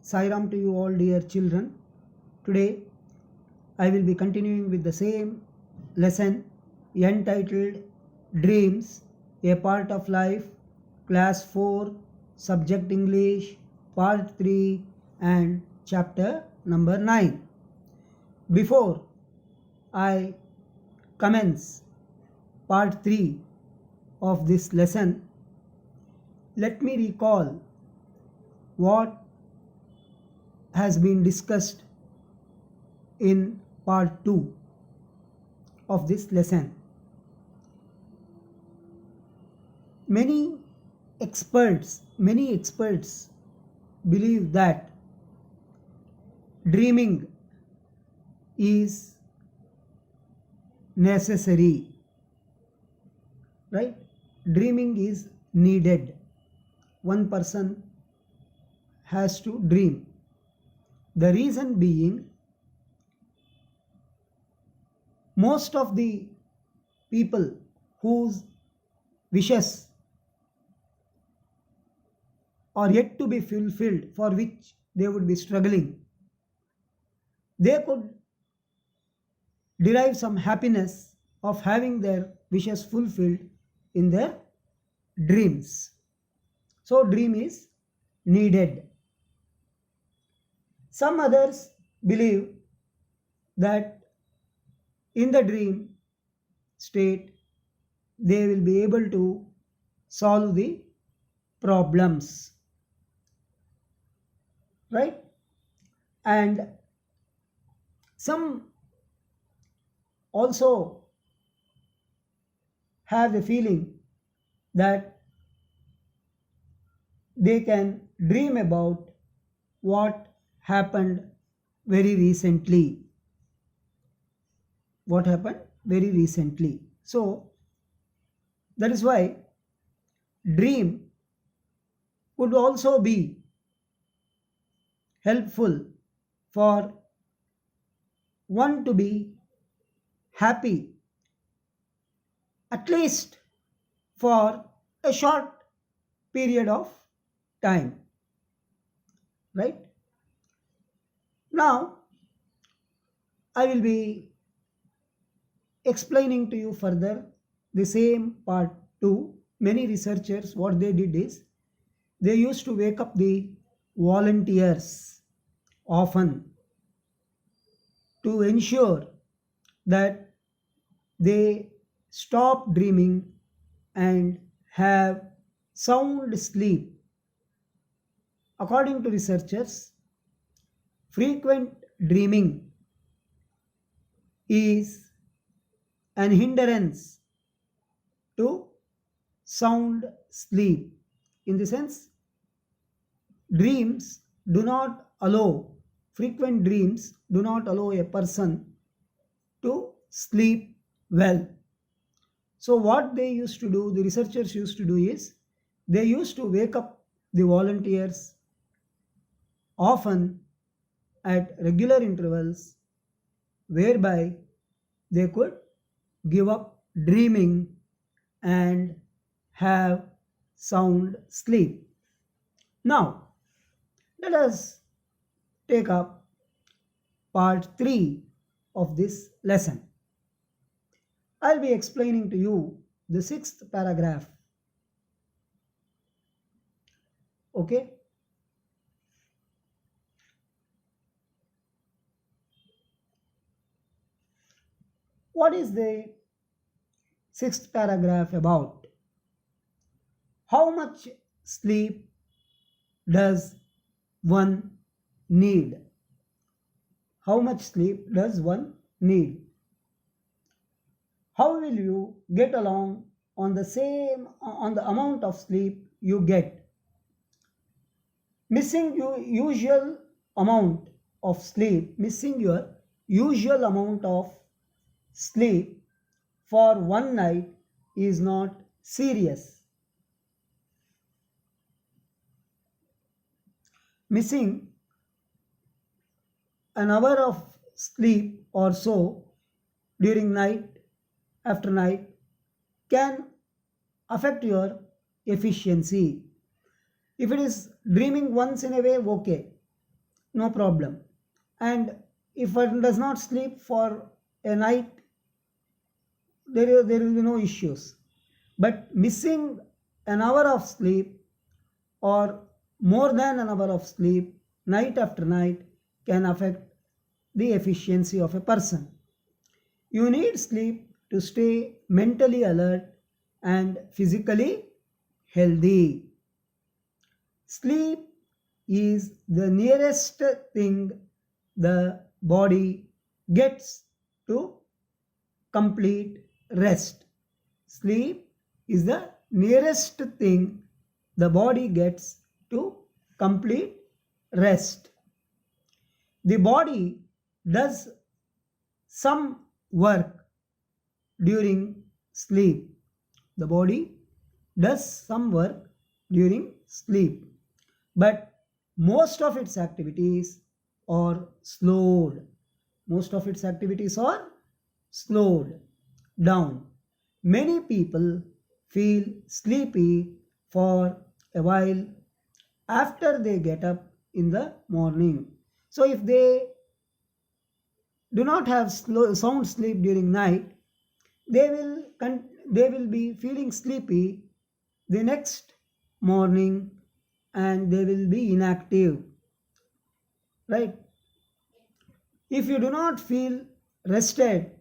Sai Ram to you all, dear children. Today I will be continuing with the same lesson entitled Dreams, a Part of Life, Class 4, Subject English, Part 3 and Chapter number 9. Before I commence Part 3 of this lesson, let me recall what has been discussed in part 2 of this lesson. Many experts believe that dreaming is necessary, right? Dreaming is needed. One person has to dream. The reason being, most of the people whose wishes are yet to be fulfilled, for which they would be struggling, they could derive some happiness of having their wishes fulfilled in their dreams. So dream is needed. Some others believe that in the dream state they will be able to solve the problems, right? And some also have a feeling that they can dream about what happened very recently. So that is why dream could also be helpful for one to be happy, at least for a short period of time, right? Now I will be explaining to you further the same part 2. Many researchers, what they did is, they used to wake up the volunteers often to ensure that they stop dreaming and have sound sleep. According to researchers, frequent dreaming is an hindrance to sound sleep. In the sense, dreams do not allow, frequent dreams do not allow a person to sleep well. So what they used to do, the researchers used to do is, they used to wake up the volunteers often at regular intervals, whereby they could give up dreaming and have sound sleep. Now let us take up part 3 of this lesson. I'll be explaining to you the 6th paragraph. Okay? What is the 6th paragraph about? How much sleep does one need? How much sleep does one need? How will you get along on the amount of sleep you get? Missing your usual amount of sleep, for one night is not serious. Missing an hour of sleep or so during night after night can affect your efficiency. If it is dreaming once in a way, okay. no problem. And if one does not sleep for a night, there will be no issues. But missing an hour of sleep or more than an hour of sleep night after night can affect the efficiency of a person. You need sleep to stay mentally alert and physically healthy. Sleep is the nearest thing the body gets to complete rest. Sleep is the nearest thing the body gets to complete rest. The body does some work during sleep. The body does some work during sleep, but most of its activities are slowed. Most of its activities are slowed down. Many people feel sleepy for a while after they get up in the morning. So if they do not have sound sleep during night, they will be feeling sleepy the next morning and they will be inactive, right? If you do not feel rested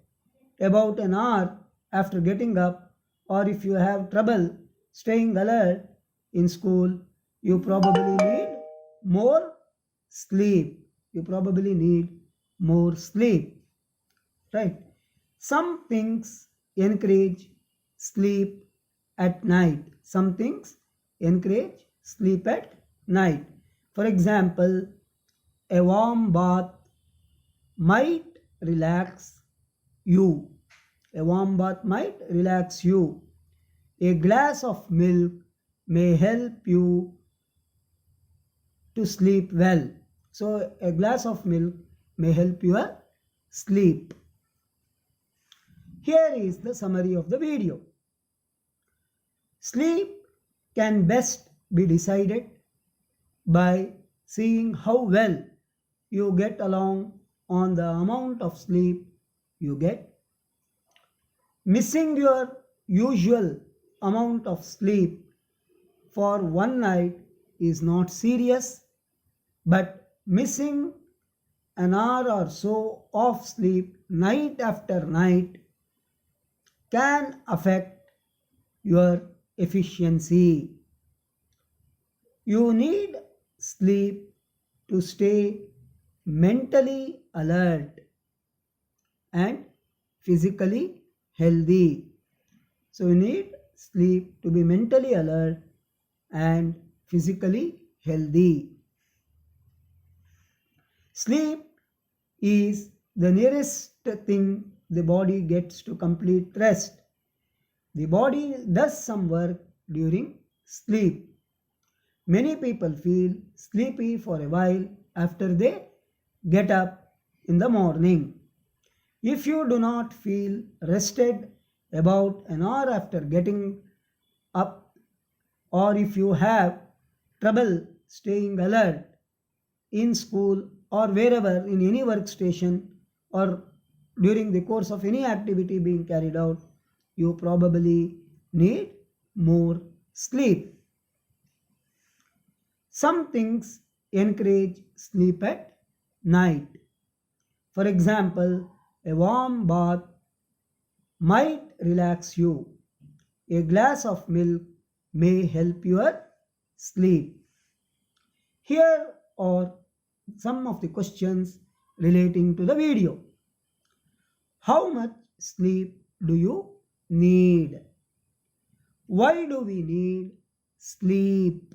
about an hour after getting up, or if you have trouble staying alert in school, you probably need more sleep. You probably need more sleep, right? Some things encourage sleep at night. Some things encourage sleep at night. For example, a warm bath might relax you. A warm bath might relax you. A glass of milk may help you to sleep well. So, a glass of milk may help your sleep. Here is the summary of the video. Sleep can best be decided by seeing how well you get along on the amount of sleep you get. Missing your usual amount of sleep for one night is not serious, but missing an hour or so of sleep night after night can affect your efficiency. You need sleep to stay mentally alert and physically healthy. So you need sleep to be mentally alert and physically healthy. Sleep is the nearest thing the body gets to complete rest. The body does some work during sleep. Many people feel sleepy for a while after they get up in the morning. If you do not feel rested about an hour after getting up, or if you have trouble staying alert in school or wherever, in any workstation, or during the course of any activity being carried out, you probably need more sleep. Some things encourage sleep at night. For example, a warm bath might relax you. A glass of milk may help your sleep. Here are some of the questions relating to the video. How much sleep do you need? Why do we need sleep?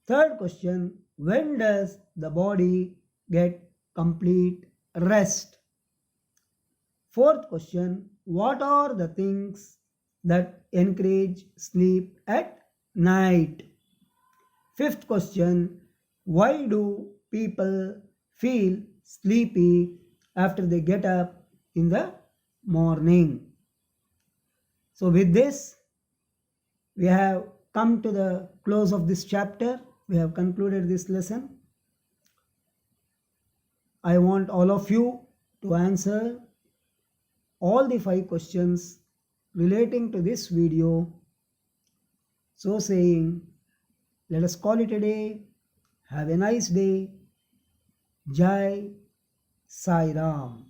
Third question, when does the body get complete rest? Fourth question, what are the things that encourage sleep at night? Fifth question, why do people feel sleepy after they get up in the morning? So with this, we have come to the close of this chapter. We have concluded this lesson. I want all of you to answer all the 5 questions relating to this video. So saying, let us call it a day. Have a nice day. Jai Sai Ram.